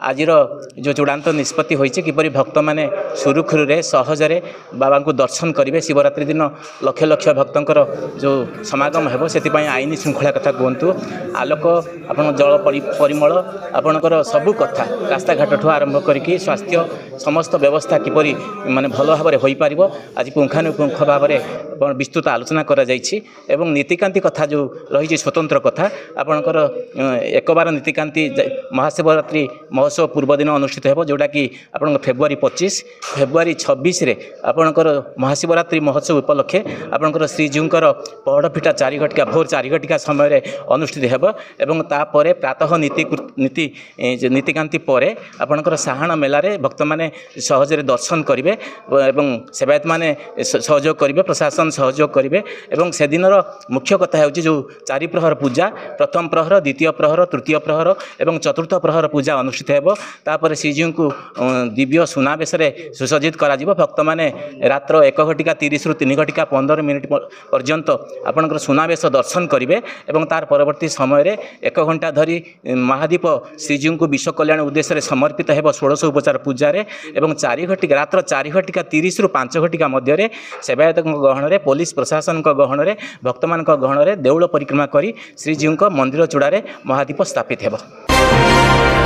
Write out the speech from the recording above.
आजिर जो चूड़ांत निष्पत्ति होइछे किपरि भक्त माने सुरुखुरुरे सहजरे बाबा को दर्शन करेंगे। शिवरात्रि दिन लक्ष लक्ष भक्तंकर जो समागम हेबो सेतिपई आईन श्रृंखला कथा कहतु आलोक आप जल परिमल आपणकर सबू कथा रास्ता घाट ठू आरंभ करके स्वास्थ्य समस्त व्यवस्था किपरि माने भल भाव में हो पार आज पुंखानुपुंख भाव में विस्तृत आलोचना करा जायछि एवं नीतिकांति कथा जो रही स्वतंत्र कथा आपणकर एक बार नीतिकांति महाशिवरात्रि महोत्सव पूर्व दिन अनुष्ठित हो जोटा कि आप फेब्रुआरी 25 फेब्रुआरी 26 रे आपणकर महाशिवरात्रि महोत्सव उपलक्षे आपणकर श्रीजीउंकर पहड़ फिटा 4 घटिका भोर 4 घटिका समय अनुष्ठित हो एवं तापर प्रातः नीतिकांति पर आपणकर साहाण मेलारे भक्त माने सहजरे दर्शन करेंगे एवं सेवायत माने सहयोग करेंगे प्रशासन सहयोग करेंगे एवं से दिन मुख्य कथा है जो 4 प्रहर पूजा प्रथम प्रहर द्वितीय प्रहर तृतीय प्रहर एवं चतुर्थ प्रहर पूजा अनुष्ठित हो तापर श्रीजीउ को दिव्य सुनावेश सुसज्जित करा भक्त माने रात्र 1 घटिका 30 रु 3 घटिका 15 मिनिट पर्यंत आपणकर सुनावेश दर्शन करेंगे एवं तार परवर्ती समय 1 घंटा धरी महादीप श्रीजीउ को विश्व कल्याण उद्देश्य समर्पित हो 16 उपचार पूजा एवं 4 घटिका रात्र 4 घटिका 30 रु 5 घटिका मध्य सेवायत गहन में पुलिस प्रशासन गहन में भक्त मान गहन में देउल परिक्रमा कर श्रीजीउ मंदिर चूड़ारे महादीप स्थापित हो।